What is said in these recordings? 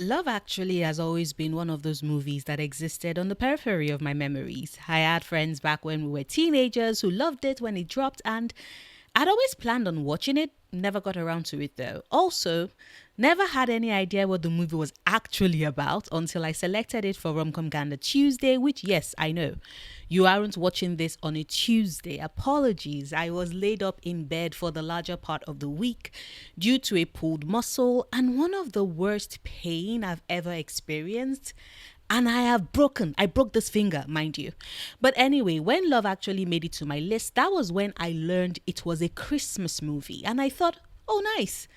Love Actually has always been one of those movies that existed on the periphery of my memories. I had friends back when we were teenagers who loved it when it dropped, and I'd always planned on watching it, never got around to it though. Also, never had any idea what the movie was actually about until I selected it for Romcom Ganda Tuesday, which, yes, I know. You aren't watching this on a Tuesday. Apologies. I was laid up in bed for the larger part of the week due to a pulled muscle and one of the worst pain I've ever experienced. And I broke this finger, mind you. But anyway, when Love Actually made it to my list, that was when I learned it was a Christmas movie. And I thought, oh, nice.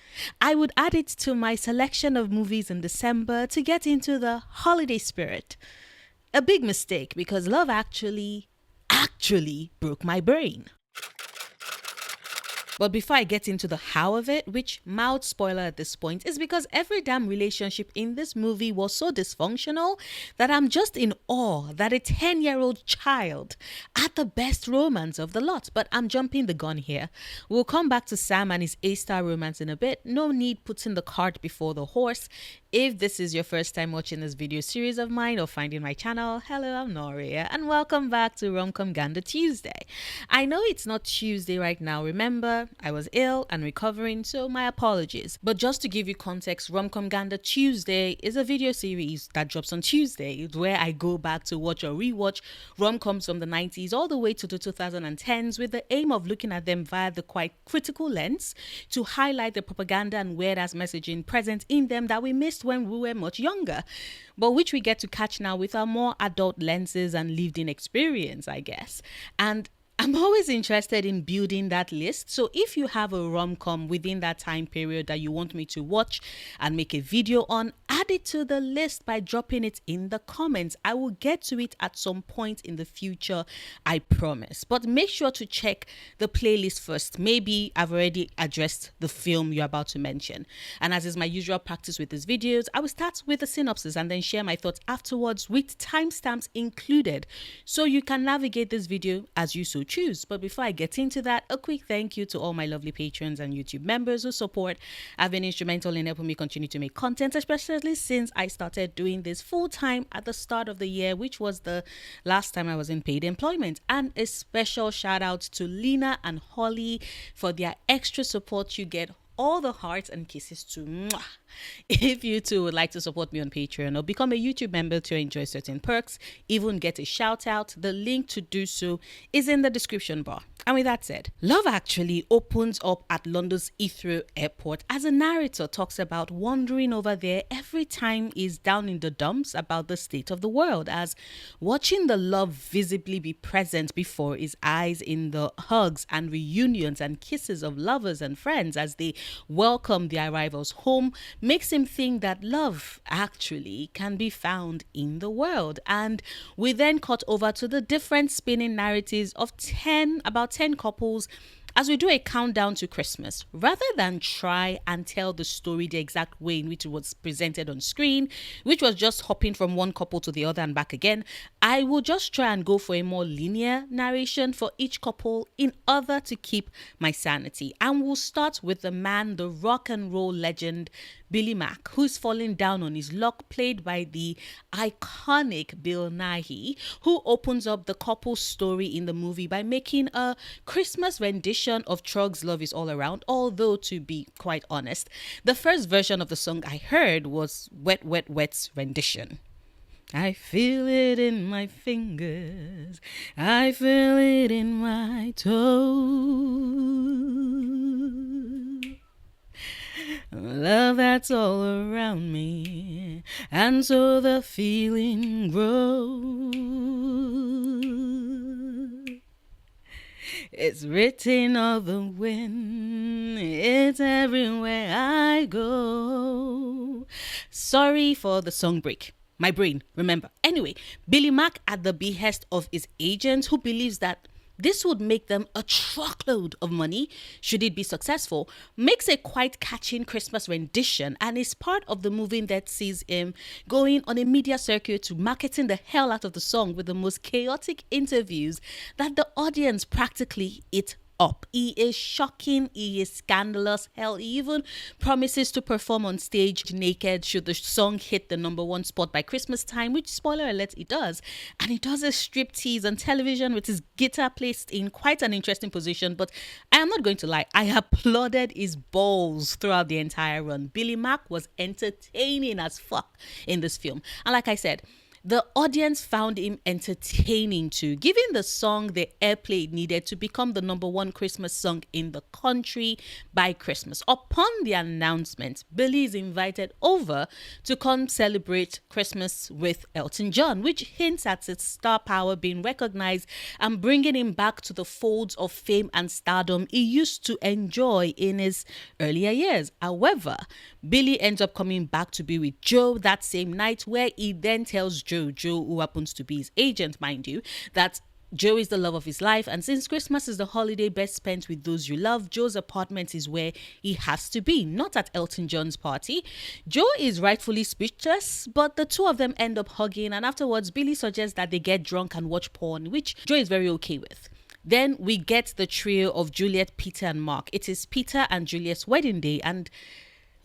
I would add it to my selection of movies in December to get into the holiday spirit. A big mistake because Love actually broke my brain. But before I get into the how of it, which mild spoiler at this point, is because every damn relationship in this movie was so dysfunctional that I'm just in awe that a 10-year-old child had the best romance of the lot. But I'm jumping the gun here. We'll come back to Sam and his A-star romance in a bit. No need putting the cart before the horse. If this is your first time watching this video series of mine or finding my channel, hello, I'm Noria and welcome back to Romcom Ganda Tuesday. I know it's not Tuesday right now, remember, I was ill and recovering, so my apologies. But just to give you context, Romcom Ganda Tuesday is a video series that drops on Tuesday where I go back to watch or rewatch rom-coms from the 90s all the way to the 2010s with the aim of looking at them via the quite critical lens to highlight the propaganda and weird-ass messaging present in them that we missed when we were much younger, but which we get to catch now with our more adult lenses and lived-in experience, I guess. And I'm always interested in building that list. So if you have a rom-com within that time period that you want me to watch and make a video on, add it to the list by dropping it in the comments. I will get to it at some point in the future, I promise. But make sure to check the playlist first. Maybe I've already addressed the film you're about to mention. And as is my usual practice with these videos, I will start with a synopsis and then share my thoughts afterwards with timestamps included, so you can navigate this video as you so choose. But before I get into that, a quick thank you to all my lovely patrons and YouTube members who support. Have been instrumental in helping me continue to make content, especially since I started doing this full-time at the start of the year, which was the last time I was in paid employment. And a special shout out to Lena and Holly for their extra support. You get all the hearts and kisses too. Mwah. If you too would like to support me on Patreon or become a YouTube member to enjoy certain perks, even get a shout out, the link to do so is in the description bar. And with that said, Love Actually opens up at London's Heathrow Airport as a narrator talks about wandering over there every time he's down in the dumps about the state of the world, as watching the love visibly be present before his eyes in the hugs and reunions and kisses of lovers and friends as they welcome their arrivals home makes him think that love actually can be found in the world. And we then cut over to the different spinning narratives of about 10 couples as we do a countdown to Christmas. Rather than try and tell the story the exact way in which it was presented on screen, which was just hopping from one couple to the other and back again, I will just try and go for a more linear narration for each couple in order to keep my sanity. And we'll start with the man, the rock and roll legend, Billy Mack, who's falling down on his luck, played by the iconic Bill Nighy, who opens up the couple's story in the movie by making a Christmas rendition of Trug's Love Is All Around, although to be quite honest, the first version of the song I heard was Wet Wet Wet's rendition. I feel it in my fingers, I feel it in my toes. Love that's all around me, and so the feeling grows. It's written on the wind, it's everywhere I go. Sorry for the song break. My brain, remember. Anyway, Billy Mack, at the behest of his agent, who believes that this would make them a truckload of money should it be successful, makes a quite catching Christmas rendition and is part of the movie that sees him going on a media circuit to marketing the hell out of the song with the most chaotic interviews that the audience practically eat up. He is shocking. He is scandalous. Hell, he even promises to perform on stage naked should the song hit the number one spot by Christmas time, which, spoiler alert, it does. And he does a striptease on television with his guitar placed in quite an interesting position. But I am not going to lie, I applauded his balls throughout the entire run. Billy Mack was entertaining as fuck in this film. And like I said, the audience found him entertaining too, giving the song the airplay it needed to become the number one Christmas song in the country by Christmas. Upon the announcement, Billy is invited over to come celebrate Christmas with Elton John, which hints at his star power being recognized and bringing him back to the folds of fame and stardom he used to enjoy in his earlier years. However, Billy ends up coming back to be with Joe that same night, where he then tells Joe, who happens to be his agent, mind you, that Joe is the love of his life, and since Christmas is the holiday best spent with those you love, Joe's apartment is where he has to be, not at Elton John's party. Joe is rightfully speechless, but the two of them end up hugging, and afterwards Billy suggests that they get drunk and watch porn, which Joe is very okay with. Then we get the trio of Juliet, Peter, and Mark. It is Peter and Juliet's wedding day, and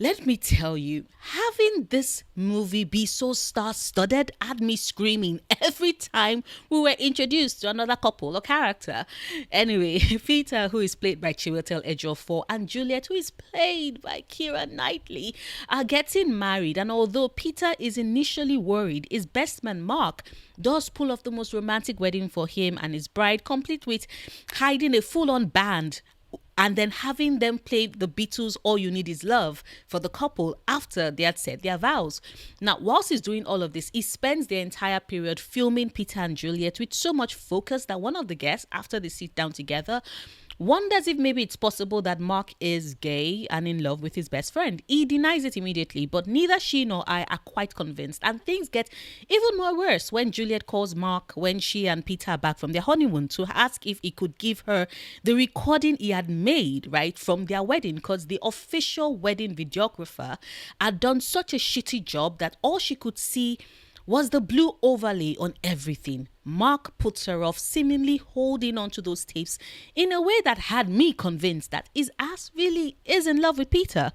let me tell you, having this movie be so star-studded had me screaming every time we were introduced to another couple or character. Anyway, Peter, who is played by Chiwetel Ejiofor, and Juliet, who is played by Keira Knightley, are getting married. And although Peter is initially worried, his best man Mark does pull off the most romantic wedding for him and his bride, complete with hiding a full-on band and then having them play the Beatles' All You Need Is Love for the couple after they had said their vows. Now, whilst he's doing all of this, he spends the entire period filming Peter and Juliet with so much focus that one of the guests, after they sit down together, wonders if maybe it's possible that Mark is gay and in love with his best friend. He denies it immediately, but neither she nor I are quite convinced. And things get even more worse when Juliet calls Mark when she and Peter are back from their honeymoon to ask if he could give her the recording he had made, right, from their wedding, because the official wedding videographer had done such a shitty job that all she could see was the blue overlay on everything. Mark puts her off, seemingly holding on to those tapes in a way that had me convinced that his ass really is in love with Peter.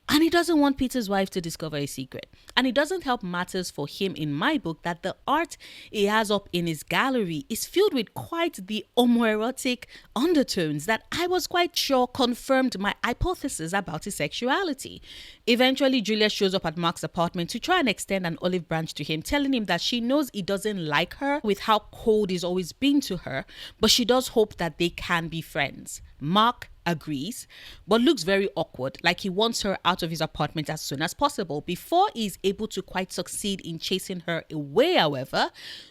And he doesn't want Peter's wife to discover a secret. And it doesn't help matters for him in my book that the art he has up in his gallery is filled with quite the homoerotic undertones that I was quite sure confirmed my hypothesis about his sexuality. Eventually, Julia shows up at Mark's apartment to try and extend an olive branch to him, telling him that she knows he doesn't like her with how cold he's always been to her, but she does hope that they can be friends. Mark agrees, but looks very awkward, like he wants her out of his apartment as soon as possible. Before he's able to quite succeed in chasing her away, however,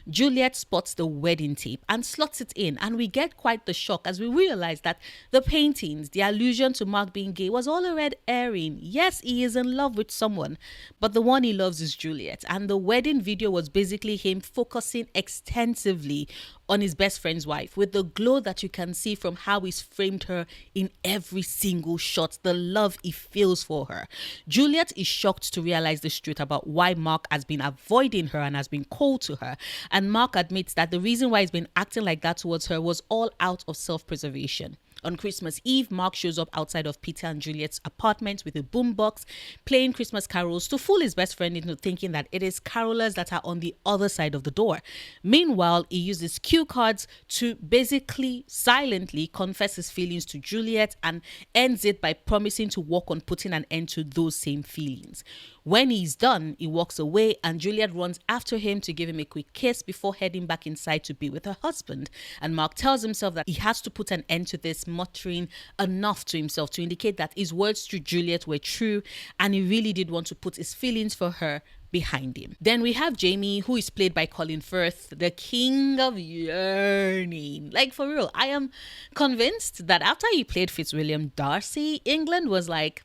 Juliet spots the wedding tape and slots it in, and we get quite the shock as we realize that the paintings, the allusion to Mark being gay, was all a red herring. Yes, he is in love with someone, but the one he loves is Juliet, and the wedding video was basically him focusing extensively on his best friend's wife, with the glow that you can see from how he's framed her in every single shot, the love he feels for her. Juliet is shocked to realize this truth about why Mark has been avoiding her and has been cold to her, and Mark admits that the reason why he's been acting like that towards her was all out of self-preservation. On Christmas Eve, Mark shows up outside of Peter and Juliet's apartment with a boombox, playing Christmas carols to fool his best friend into thinking that it is carolers that are on the other side of the door. Meanwhile, he uses cue cards to basically silently confess his feelings to Juliet and ends it by promising to work on putting an end to those same feelings. When he's done, he walks away and Juliet runs after him to give him a quick kiss before heading back inside to be with her husband. And Mark tells himself that he has to put an end to this, muttering enough to himself to indicate that his words to Juliet were true and he really did want to put his feelings for her behind him. Then we have Jamie, who is played by Colin Firth, the king of yearning. Like, for real, I am convinced that after he played Fitzwilliam Darcy, England was like,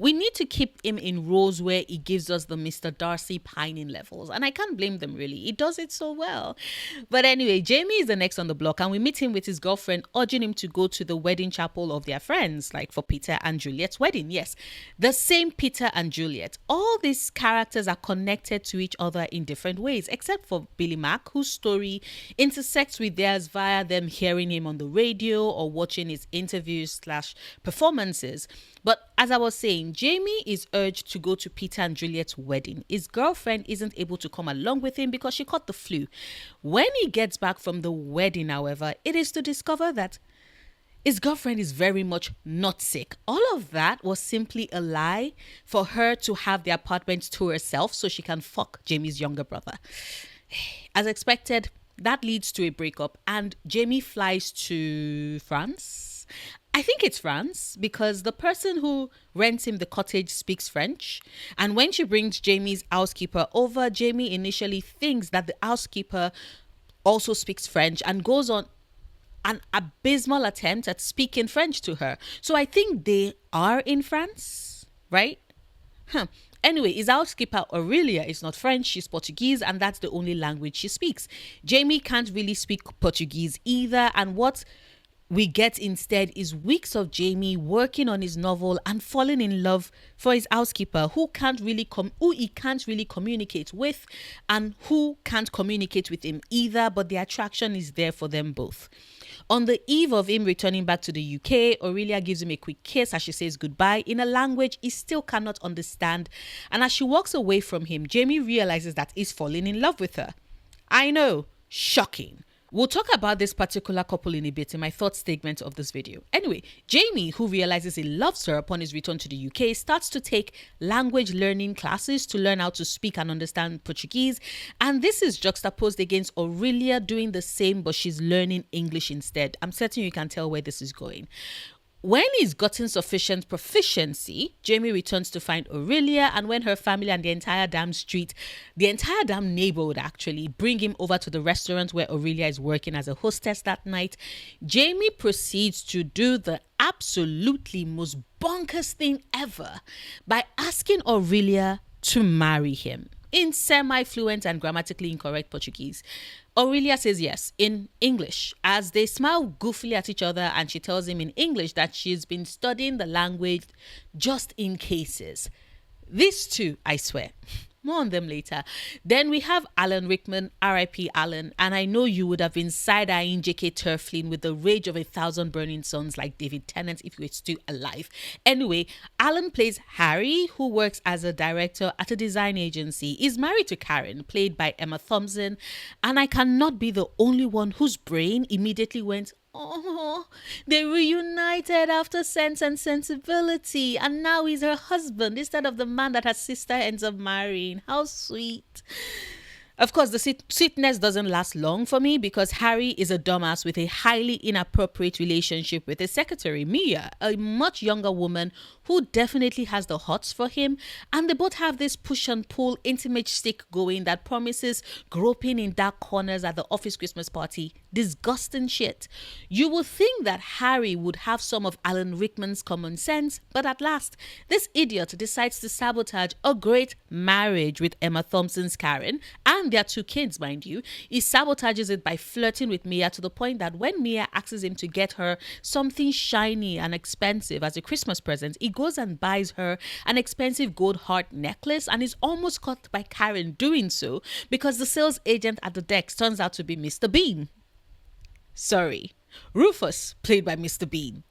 we need to keep him in roles where he gives us the Mr. Darcy pining levels. And I can't blame them really. He does it so well. But anyway, Jamie is the next on the block, and we meet him with his girlfriend urging him to go to the wedding chapel of their friends, like for Peter and Juliet's wedding. Yes, the same Peter and Juliet. All these characters are connected to each other in different ways, except for Billy Mack, whose story intersects with theirs via them hearing him on the radio or watching his interviews slash performances. But as I was saying, Jamie is urged to go to Peter and Juliet's wedding. His girlfriend isn't able to come along with him because she caught the flu. When he gets back from the wedding, however, it is to discover that his girlfriend is very much not sick. All of that was simply a lie for her to have the apartment to herself so she can fuck Jamie's younger brother. As expected, that leads to a breakup, and Jamie flies to France. I think it's France because the person who rents him the cottage speaks French. And when she brings Jamie's housekeeper over, Jamie initially thinks that the housekeeper also speaks French and goes on an abysmal attempt at speaking French to her. So I think they are in France, right? Anyway, his housekeeper Aurelia is not French, she's Portuguese, and that's the only language she speaks. Jamie can't really speak Portuguese either, and what we get instead is weeks of Jamie working on his novel and falling in love for his housekeeper who he can't really communicate with and who can't communicate with him either, but the attraction is there for them both. On the eve of him returning back to the UK, Aurelia gives him a quick kiss as she says goodbye in a language he still cannot understand, and as she walks away from him, Jamie realizes that he's falling in love with her. I know, shocking. We'll talk about this particular couple in a bit in my thought statement of this video. Anyway, Jamie, who realizes he loves her upon his return to the UK, starts to take language learning classes to learn how to speak and understand Portuguese. And this is juxtaposed against Aurelia doing the same, but she's learning English instead. I'm certain you can tell where this is going. When he's gotten sufficient proficiency, Jamie returns to find Aurelia, and when her family and the entire damn neighborhood actually, bring him over to the restaurant where Aurelia is working as a hostess that night, Jamie proceeds to do the absolutely most bonkers thing ever by asking Aurelia to marry him in semi-fluent and grammatically incorrect Portuguese. Aurelia says yes in English as they smile goofily at each other, and she tells him in English that she's been studying the language just in cases. These two, I swear. More on them later. Then we have Alan Rickman, R.I.P. Alan, and I know you would have been side-eyeing J.K. Turflin with the rage of 1,000 burning suns like David Tennant if he was still alive. Anyway, Alan plays Harry, who works as a director at a design agency. He's married to Karen, played by Emma Thompson, and I cannot be the only one whose brain immediately went, oh, they reunited after Sense and Sensibility, and now he's her husband instead of the man that her sister ends up marrying. How sweet. Of course, the sweetness doesn't last long for me because Harry is a dumbass with a highly inappropriate relationship with his secretary, Mia, a much younger woman who definitely has the hots for him, and they both have this push and pull intimate stick going that promises groping in dark corners at the office Christmas party. Disgusting shit. You would think that Harry would have some of Alan Rickman's common sense, but at last, this idiot decides to sabotage a great marriage with Emma Thompson's Karen and their two kids, mind you. He sabotages it by flirting with Mia to the point that when Mia asks him to get her something shiny and expensive as a Christmas present, he goes and buys her an expensive gold heart necklace and is almost caught by Karen doing so because the sales agent at the desk turns out to be Mr. Bean. Sorry, Rufus, played by Mr. Bean.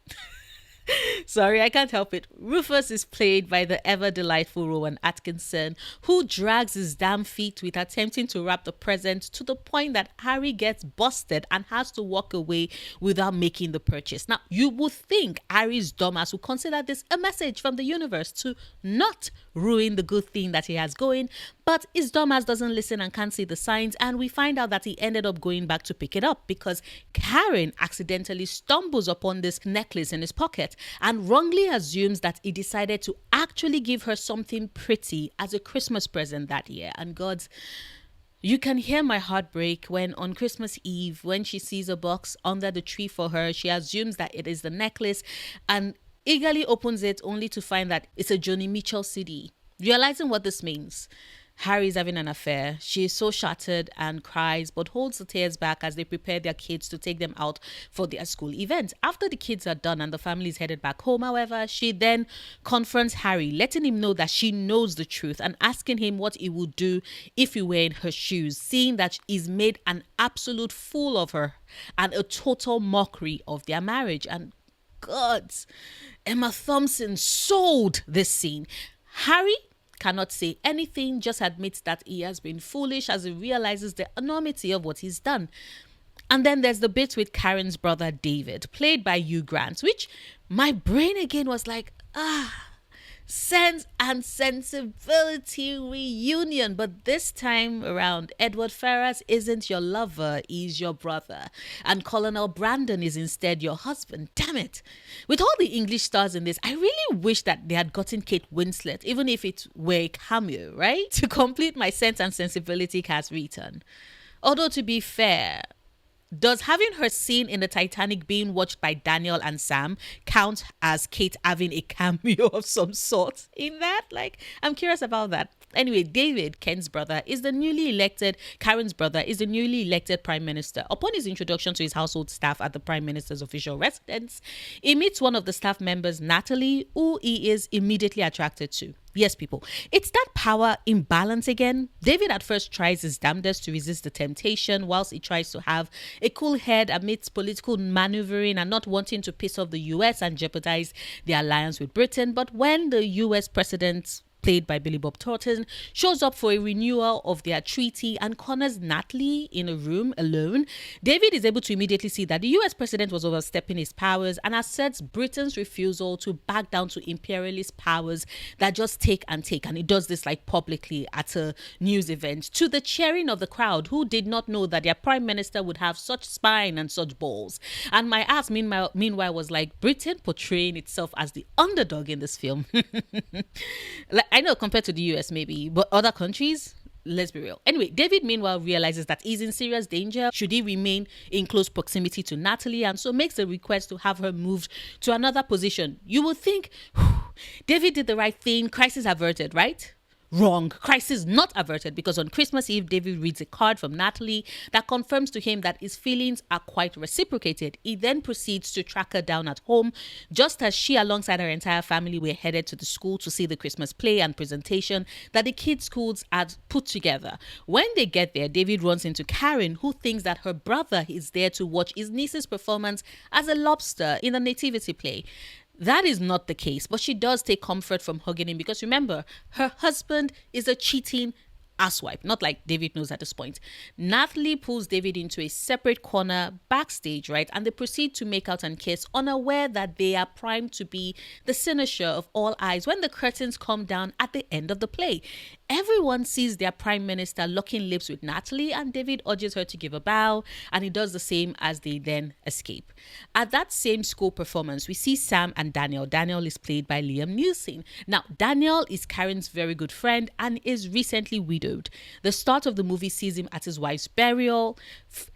Sorry, I can't help it. Rufus is played by the ever delightful Rowan Atkinson, who drags his damn feet with attempting to wrap the present to the point that Harry gets busted and has to walk away without making the purchase. Now, you would think Harry's dumbass would consider this a message from the universe to not ruin the good thing that he has going, but his dumbass doesn't listen and can't see the signs, and we find out that he ended up going back to pick it up because Karen accidentally stumbles upon this necklace in his pocket and wrongly assumes that he decided to actually give her something pretty as a Christmas present that year. And God's, you can hear my heart break when on Christmas Eve, when she sees a box under the tree for her, she assumes that it is the necklace, and eagerly opens it only to find that it's a Joni Mitchell CD. Realizing what this means, Harry is having an affair. She is so shattered and cries, but holds the tears back as they prepare their kids to take them out for their school event. After the kids are done and the family is headed back home, however, she then confronts Harry, letting him know that she knows the truth and asking him what he would do if he were in her shoes, seeing that he's made an absolute fool of her and a total mockery of their marriage. And God, Emma Thompson sold this scene. Harry cannot say anything, just admits that he has been foolish as he realizes the enormity of what he's done. And then there's the bit with Karen's brother David, played by Hugh Grant, which my brain again was like, Sense and Sensibility reunion. But this time around, Edward Ferrars isn't your lover, he's your brother. And Colonel Brandon is instead your husband. Damn it. With all the English stars in this, I really wish that they had gotten Kate Winslet, even if it were a cameo, right? To complete my Sense and Sensibility cast return. Although to be fair, does having her scene in the Titanic being watched by Daniel and Sam count as Kate having a cameo of some sort in that? Like, I'm curious about that. Anyway, David, Karen's brother, is the newly elected Prime Minister. Upon his introduction to his household staff at the Prime Minister's official residence, he meets one of the staff members, Natalie, who he is immediately attracted to. Yes, people, it's that power imbalance again. David at first tries his damnedest to resist the temptation whilst he tries to have a cool head amidst political maneuvering and not wanting to piss off the US and jeopardize the alliance with Britain. But when the US president, played by Billy Bob Thornton, shows up for a renewal of their treaty and corners Natalie in a room alone, David is able to immediately see that the US president was overstepping his powers and asserts Britain's refusal to back down to imperialist powers that just take and take. And he does this like publicly at a news event to the cheering of the crowd who did not know that their prime minister would have such spine and such balls. And my ass meanwhile was like, Britain portraying itself as the underdog in this film. Like, I know compared to the US maybe, but other countries, let's be real. Anyway, David meanwhile realizes that he's in serious danger should he remain in close proximity to Natalie, and so makes a request to have her moved to another position. You would think, David did the right thing, crisis averted, right? Wrong. Crisis not averted, because on Christmas Eve, David reads a card from Natalie that confirms to him that his feelings are quite reciprocated. He then proceeds to track her down at home, just as she, alongside her entire family, were headed to the school to see the Christmas play and presentation that the kids' schools had put together. When they get there, David runs into Karen, who thinks that her brother is there to watch his niece's performance as a lobster in the nativity play. That is not the case, but she does take comfort from hugging him because remember, her husband is a cheating asswipe. Not like David knows at this point. Natalie pulls David into a separate corner backstage, right? And they proceed to make out and kiss, unaware that they are primed to be the cynosure of all eyes when the curtains come down at the end of the play. Everyone sees their prime minister locking lips with Natalie, and David urges her to give a bow, and he does the same as they then escape. At that same school performance, we see Sam and Daniel. Daniel is played by Liam Neeson. Now, Daniel is Karen's very good friend and is recently widowed. The start of the movie sees him at his wife's burial,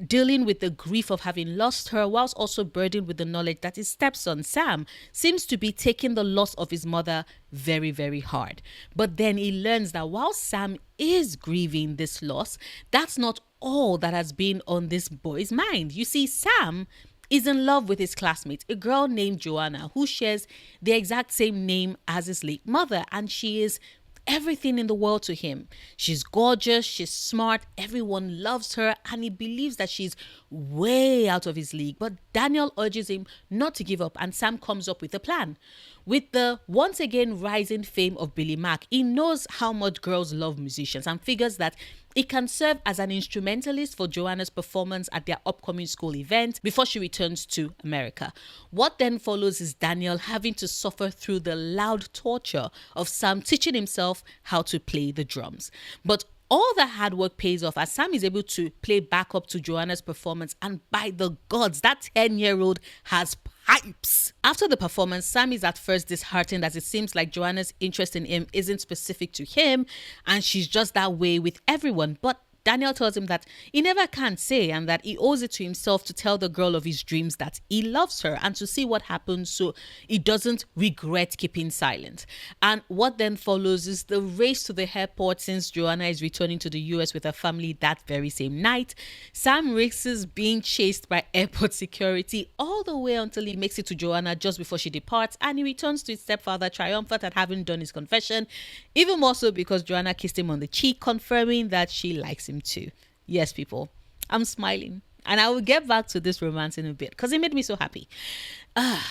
dealing with the grief of having lost her, whilst also burdened with the knowledge that his stepson, Sam, seems to be taking the loss of his mother very, very hard. But then he learns that while Sam is grieving this loss, that's not all that has been on this boy's mind. You see, Sam is in love with his classmate, a girl named Joanna, who shares the exact same name as his late mother, and she is everything in the world to him. She's gorgeous, she's smart, everyone loves her, and he believes that she's way out of his league. But Daniel urges him not to give up, and Sam comes up with a plan. With the once again rising fame of Billy Mack, he knows how much girls love musicians and figures that he can serve as an instrumentalist for Joanna's performance at their upcoming school event before she returns to America. What then follows is Daniel having to suffer through the loud torture of Sam teaching himself how to play the drums. But all the hard work pays off as Sam is able to play backup to Joanna's performance, and by the gods, that 10-year-old has pipes. After the performance, Sam is at first disheartened as it seems like Joanna's interest in him isn't specific to him and she's just that way with everyone. But Daniel tells him that he never can say and that he owes it to himself to tell the girl of his dreams that he loves her and to see what happens so he doesn't regret keeping silent. And what then follows is the race to the airport since Joanna is returning to the US with her family that very same night. Sam risks being chased by airport security all the way until he makes it to Joanna just before she departs, and he returns to his stepfather triumphant at having done his confession, even more so because Joanna kissed him on the cheek, confirming that she likes him too. Yes, people, I'm smiling. And I will get back to this romance in a bit because it made me so happy.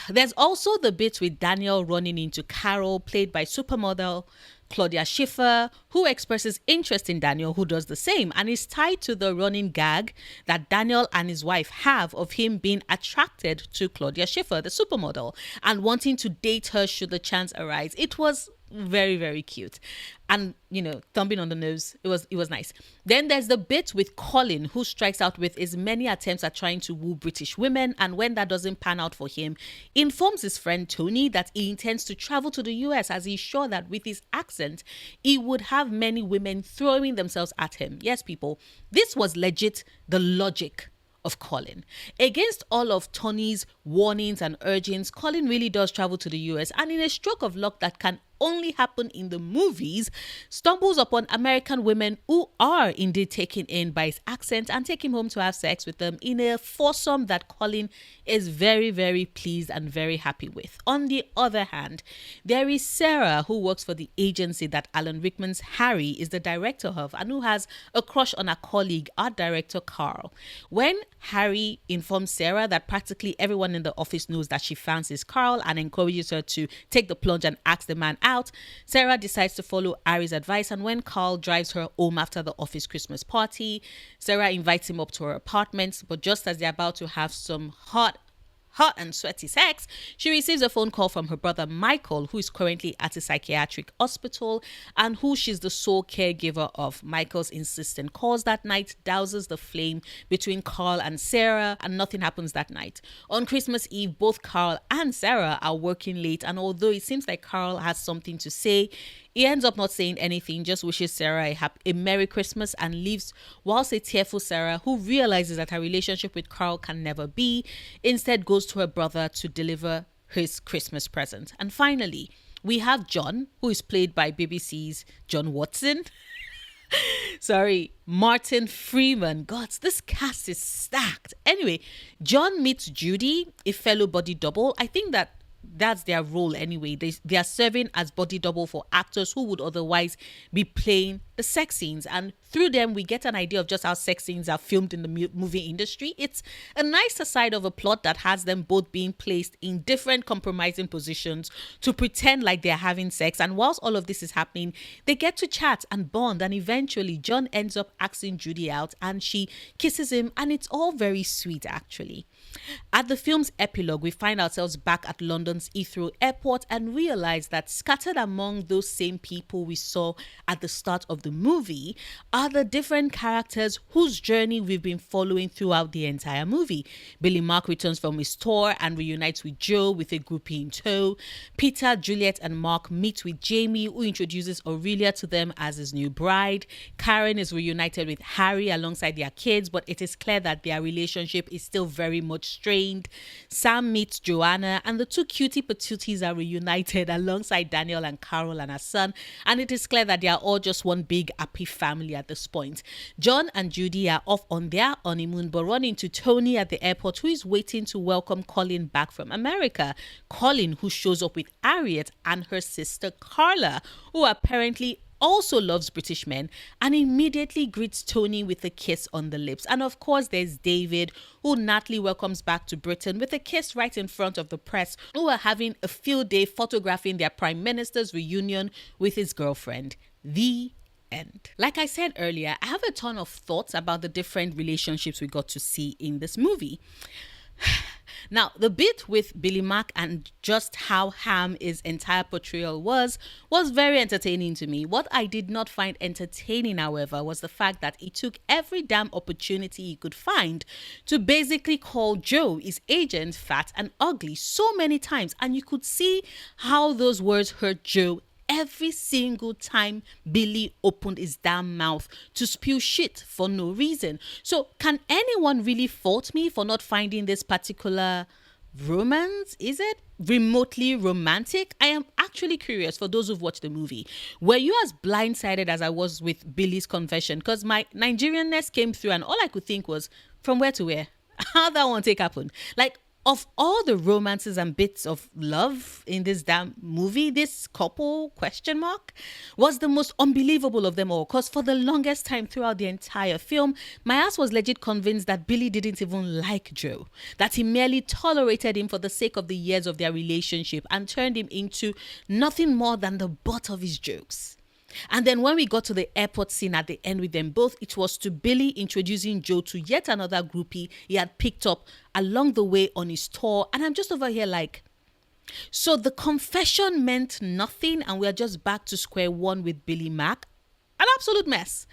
There's also the bit with Daniel running into Carol, played by supermodel Claudia Schiffer, who expresses interest in Daniel, who does the same, and is tied to the running gag that Daniel and his wife have of him being attracted to Claudia Schiffer, the supermodel, and wanting to date her should the chance arise. It was very, very cute. And, thumping on the nose. It was nice. Then there's the bit with Colin, who strikes out with his many attempts at trying to woo British women. And when that doesn't pan out for him, informs his friend Tony that he intends to travel to the US, as he's sure that with his accent, he would have many women throwing themselves at him. Yes, people, this was legit the logic of Colin. Against all of Tony's warnings and urgings, Colin really does travel to the US, and in a stroke of luck that can only happen in the movies, stumbles upon American women who are indeed taken in by his accent and take him home to have sex with them in a foursome that Colin is very, very pleased and very happy with. On the other hand, there is Sarah, who works for the agency that Alan Rickman's Harry is the director of, and who has a crush on a colleague, art director Carl. When Harry informs Sarah that practically everyone in the office knows that she fancies Carl and encourages her to take the plunge and ask the man out, Sarah decides to follow Harry's advice, and when Carl drives her home after the office Christmas party, Sarah invites him up to her apartment, but just as they're about to have some hot and sweaty sex, she receives a phone call from her brother Michael, who is currently at a psychiatric hospital and who she's the sole caregiver of. Michael's insistent calls that night douses the flame between Carl and Sarah, and nothing happens that night. On Christmas Eve, both Carl and Sarah are working late, and although it seems like Carl has something to say, he ends up not saying anything, just wishes Sarah a Merry Christmas and leaves, whilst a tearful Sarah, who realizes that her relationship with Carl can never be, instead goes to her brother to deliver his Christmas present. And finally, we have John, who is played by BBC's John Watson. Martin Freeman. God, this cast is stacked. Anyway, John meets Judy, a fellow body double. I think that's their role anyway. They are serving as body double for actors who would otherwise be playing the sex scenes, and through them we get an idea of just how sex scenes are filmed in the movie industry. It's a nicer side of a plot that has them both being placed in different compromising positions to pretend like they're having sex, and whilst all of this is happening, they get to chat and bond, and eventually John ends up asking Judy out and she kisses him, and it's all very sweet actually. At the film's epilogue, we find ourselves back at London's Heathrow Airport and realize that scattered among those same people we saw at the start of the movie are the different characters whose journey we've been following throughout the entire movie. Billy Mark returns from his tour and reunites with Joe with a groupie in tow. Peter, Juliet, and Mark meet with Jamie, who introduces Aurelia to them as his new bride. Karen is reunited with Harry alongside their kids, but it is clear that their relationship is still very much strained. Sam meets Joanna, and the two cutie patooties are reunited alongside Daniel and Carol and her son, and it is clear that they are all just one big happy family at this point. John and Judy are off on their honeymoon but run into Tony at the airport, who is waiting to welcome Colin back from America. Colin, who shows up with Harriet and her sister Carla, who apparently also loves British men, and immediately greets Tony with a kiss on the lips. And of course, there's David, who Natalie welcomes back to Britain with a kiss right in front of the press, who are having a field day photographing their Prime Minister's reunion with his girlfriend. The end. Like I said earlier, I have a ton of thoughts about the different relationships we got to see in this movie. Now, the bit with Billy Mack and just how ham his entire portrayal was very entertaining to me. What I did not find entertaining, however, was the fact that he took every damn opportunity he could find to basically call Joe, his agent, fat and ugly so many times. And you could see how those words hurt Joe every single time Billy opened his damn mouth to spew shit for no reason. So can anyone really fault me for not finding this particular romance? Is it remotely romantic? I am actually curious, for those who've watched the movie, were you as blindsided as I was with Billy's confession? Because my Nigerianness came through and all I could think was, from where to where? How that one take happen? Like, of all the romances and bits of love in this damn movie, this couple question mark was the most unbelievable of them all. Because for the longest time throughout the entire film, my ass was legit convinced that Billy didn't even like Joe, that he merely tolerated him for the sake of the years of their relationship and turned him into nothing more than the butt of his jokes. And then when we got to the airport scene at the end with them both, it was to Billy introducing Joe to yet another groupie he had picked up along the way on his tour. And I'm just over here like, so the confession meant nothing and we're just back to square one with Billy Mack? An absolute mess.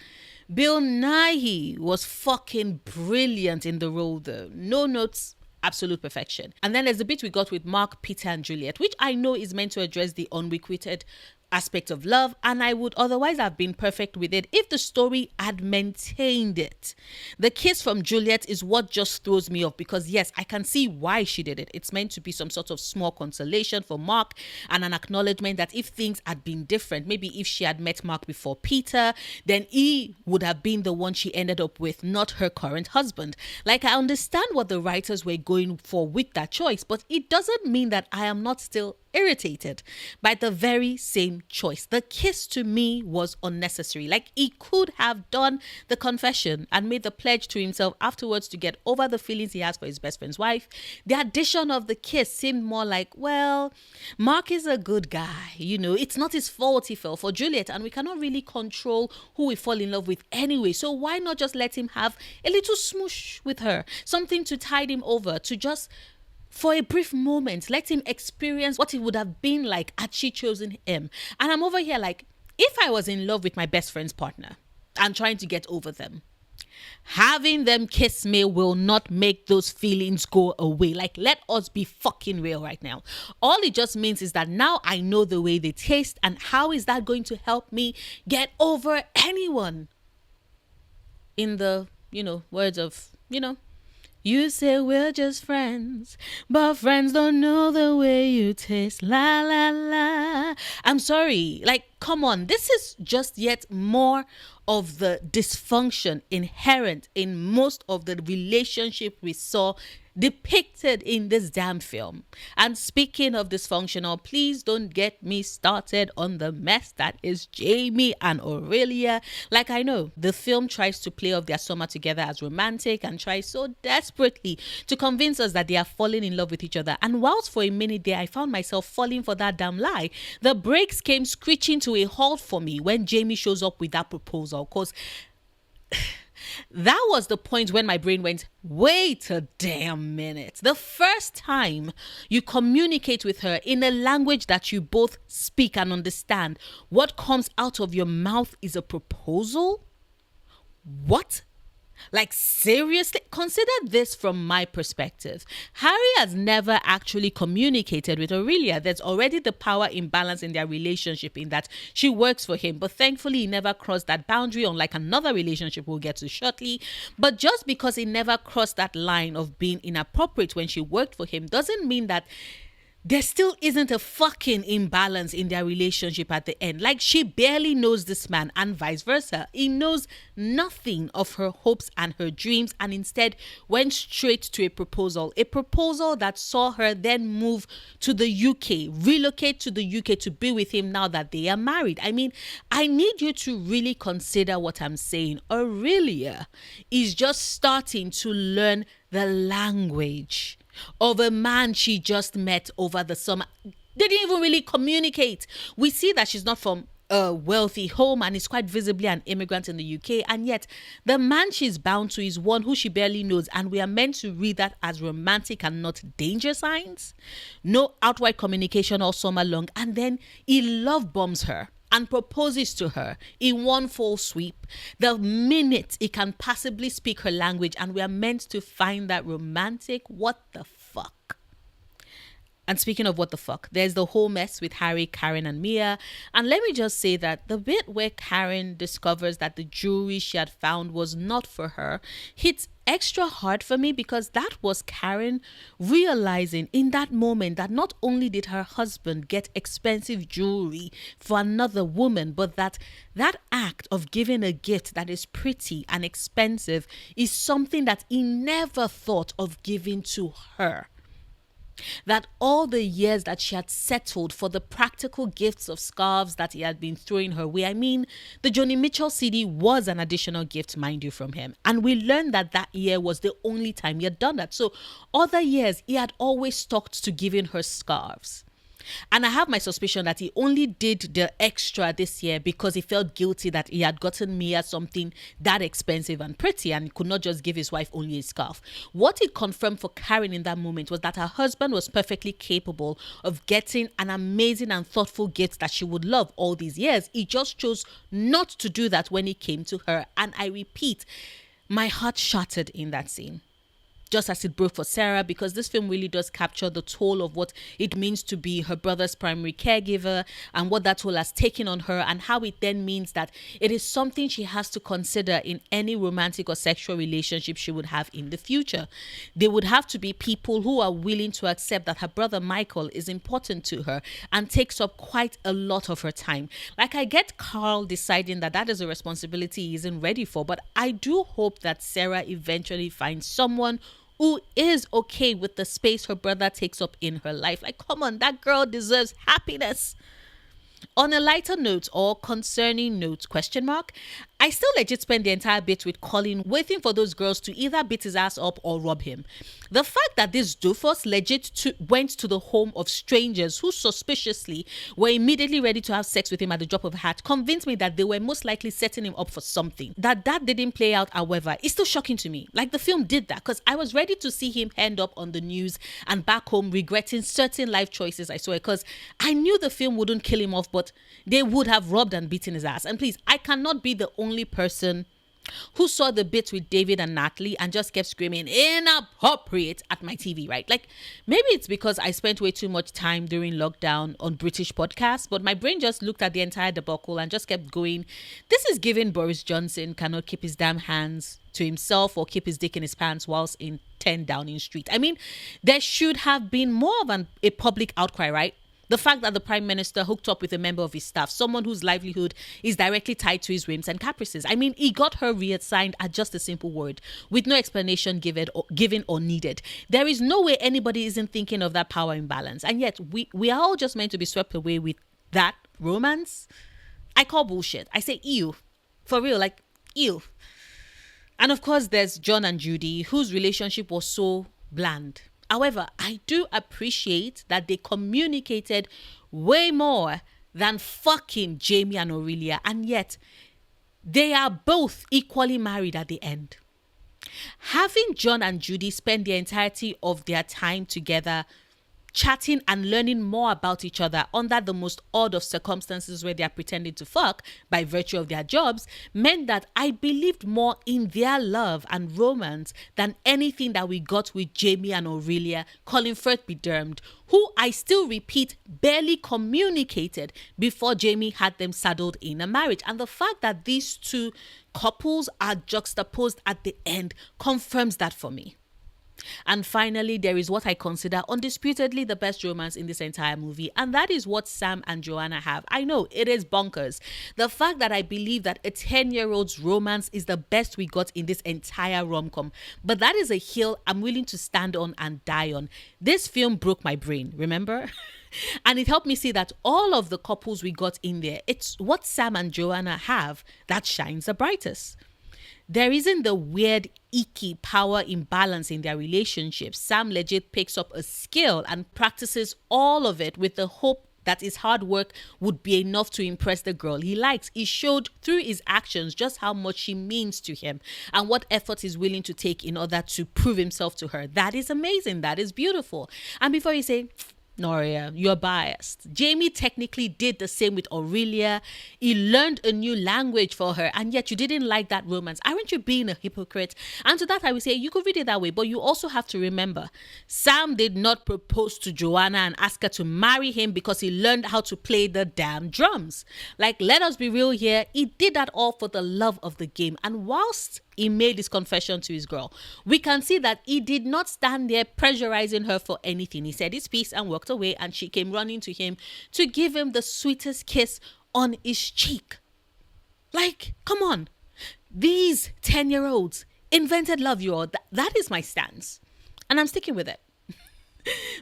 Bill Nighy was fucking brilliant in the role though. No notes, absolute perfection. And then there's the bit we got with Mark, Peter and Juliet, which I know is meant to address the unrequited aspect of love, and I would otherwise have been perfect with it if the story had maintained it. The kiss from Juliet is what just throws me off because yes, I can see why she did it. It's meant to be some sort of small consolation for Mark and an acknowledgement that if things had been different, maybe if she had met Mark before Peter, then he would have been the one she ended up with, not her current husband. Like, I understand what the writers were going for with that choice, but it doesn't mean that I am not still irritated by the very same choice. The kiss to me was unnecessary. Like, he could have done the confession and made the pledge to himself afterwards to get over the feelings he has for his best friend's wife. The addition of the kiss seemed more like, well, Mark is a good guy, you know, it's not his fault he fell for Juliet and we cannot really control who we fall in love with anyway, so why not just let him have a little smoosh with her, something to tide him over, to just for a brief moment, let him experience what it would have been like had she chosen him. And I'm over here like, if I was in love with my best friend's partner and trying to get over them, having them kiss me will not make those feelings go away. Like, let us be fucking real right now. All it just means is that now I know the way they taste, and how is that going to help me get over anyone? In the, words of, you say we're just friends, but friends don't know the way you taste. La, la, la. I'm sorry. Like, come on. This is just yet more of the dysfunction inherent in most of the relationship we saw depicted in this damn film. And speaking of dysfunctional, please don't get me started on the mess that is Jamie and Aurelia. Like, I know the film tries to play off their summer together as romantic and tries so desperately to convince us that they are falling in love with each other. And whilst for a minute there I found myself falling for that damn lie, the brakes came screeching to a halt for me when Jamie shows up with that proposal. Because that was the point when my brain went, wait a damn minute. The first time you communicate with her in a language that you both speak and understand, what comes out of your mouth is a proposal? What? Like, seriously? Consider this from my perspective. Harry has never actually communicated with Aurelia. There's already the power imbalance in their relationship in that she works for him, but thankfully he never crossed that boundary, unlike another relationship we'll get to shortly. But just because he never crossed that line of being inappropriate when she worked for him doesn't mean that there still isn't a fucking imbalance in their relationship at the end. Like, she barely knows this man and vice versa. He knows nothing of her hopes and her dreams and instead went straight to a proposal that saw her then move to the UK, relocate to the UK to be with him now that they are married. I mean, I need you to really consider what I'm saying. Aurelia is just starting to learn the language of a man she just met over the summer. They didn't even really communicate. We see that she's not from a wealthy home and is quite visibly an immigrant in the UK, and yet the man she's bound to is one who she barely knows, and we are meant to read that as romantic and not danger signs. No outright communication all summer long, and then he love bombs her and proposes to her in one full sweep the minute he can possibly speak her language, and we are meant to find that romantic. What the fuck? And speaking of what the fuck, there's the whole mess with Harry, Karen, and Mia. And let me just say that the bit where Karen discovers that the jewelry she had found was not for her hits extra hard for me, because that was Karen realizing in that moment that not only did her husband get expensive jewelry for another woman, but that act of giving a gift that is pretty and expensive is something that he never thought of giving to her. That all the years that she had settled for the practical gifts of scarves that he had been throwing her way. I mean, the Joni Mitchell CD was an additional gift, mind you, from him. And we learned that that year was the only time he had done that. So other years, he had always stuck to giving her scarves. And I have my suspicion that he only did the extra this year because he felt guilty that he had gotten Mia something that expensive and pretty and could not just give his wife only a scarf. What it confirmed for Karen in that moment was that her husband was perfectly capable of getting an amazing and thoughtful gift that she would love all these years. He just chose not to do that when it came to her. And I repeat, my heart shattered in that scene, just as it broke for Sarah, because this film really does capture the toll of what it means to be her brother's primary caregiver and what that toll has taken on her, and how it then means that it is something she has to consider in any romantic or sexual relationship she would have in the future. They would have to be people who are willing to accept that her brother Michael is important to her and takes up quite a lot of her time. Like, I get Carl deciding that is a responsibility he isn't ready for, but I do hope that Sarah eventually finds someone who is okay with the space her brother takes up in her life. Like, come on, that girl deserves happiness. On a lighter note, or concerning note, question mark, I still legit spent the entire bit with Colin waiting for those girls to either beat his ass up or rob him. The fact that this doofus went to the home of strangers who suspiciously were immediately ready to have sex with him at the drop of a hat convinced me that they were most likely setting him up for something. That didn't play out, however, is still shocking to me. Like, the film did that, because I was ready to see him end up on the news and back home regretting certain life choices I saw, because I knew the film wouldn't kill him off, but they would have robbed and beaten his ass. And please, I cannot be the only person who saw the bits with David and Natalie and just kept screaming inappropriate at my TV, right? Like, maybe it's because I spent way too much time during lockdown on British podcasts, but my brain just looked at the entire debacle and just kept going, this is giving Boris Johnson cannot keep his damn hands to himself or keep his dick in his pants whilst in 10 Downing Street. I mean, there should have been more of a public outcry, right? The fact that the Prime Minister hooked up with a member of his staff, someone whose livelihood is directly tied to his whims and caprices. I mean, he got her reassigned at just a simple word, with no explanation given or needed. There is no way anybody isn't thinking of that power imbalance. And yet, we are all just meant to be swept away with that romance. I call bullshit. I say ew. For real, like, ew. And of course, there's John and Judy, whose relationship was so bland. However, I do appreciate that they communicated way more than fucking Jamie and Aurelia, and yet they are both equally married at the end. Having John and Judy spend the entirety of their time together chatting and learning more about each other under the most odd of circumstances where they are pretending to fuck by virtue of their jobs meant that I believed more in their love and romance than anything that we got with Jamie and Aurelia, Colin Firth be dermed, who I still repeat barely communicated before Jamie had them saddled in a marriage. And the fact that these two couples are juxtaposed at the end confirms that for me. And finally, there is what I consider undisputedly the best romance in this entire movie, and that is what Sam and Joanna have. I know, it is bonkers. The fact that I believe that a 10-year-old's romance is the best we got in this entire rom-com, but that is a hill I'm willing to stand on and die on. This film broke my brain, remember? And it helped me see that all of the couples we got in there, it's what Sam and Joanna have that shines the brightest. There isn't the weird, icky power imbalance in their relationship. Sam legit picks up a skill and practices all of it with the hope that his hard work would be enough to impress the girl he likes. He showed through his actions just how much she means to him and what effort he's willing to take in order to prove himself to her. That is amazing. That is beautiful. And before you say, Noria, you're biased. Jamie technically did the same with Aurelia. He learned a new language for her, and yet you didn't like that romance. Aren't you being a hypocrite? And to that, I would say you could read it that way, but you also have to remember Sam did not propose to Joanna and ask her to marry him because he learned how to play the damn drums. Like, let us be real here. He did that all for the love of the game. And whilst he made his confession to his girl, we can see that he did not stand there pressurizing her for anything. He said his piece and walked away, and she came running to him to give him the sweetest kiss on his cheek. Like, come on. These 10-year-olds invented love, you all. That is my stance. And I'm sticking with it.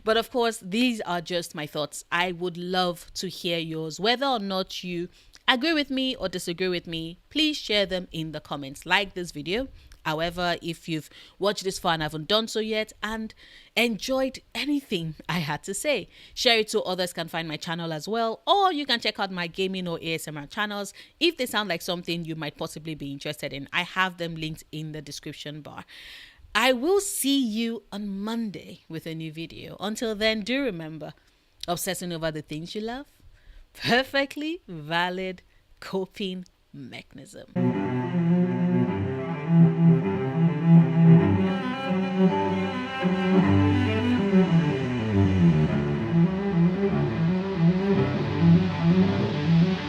But of course, these are just my thoughts. I would love to hear yours. Whether or not you agree with me or disagree with me, please share them in the comments. Like this video. However, if you've watched this far and haven't done so yet and enjoyed anything I had to say, share it so others can find my channel as well. Or you can check out my gaming or ASMR channels if they sound like something you might possibly be interested in. I have them linked in the description bar. I will see you on Monday with a new video. Until then, do remember, obsessing over the things you love, perfectly valid coping mechanism.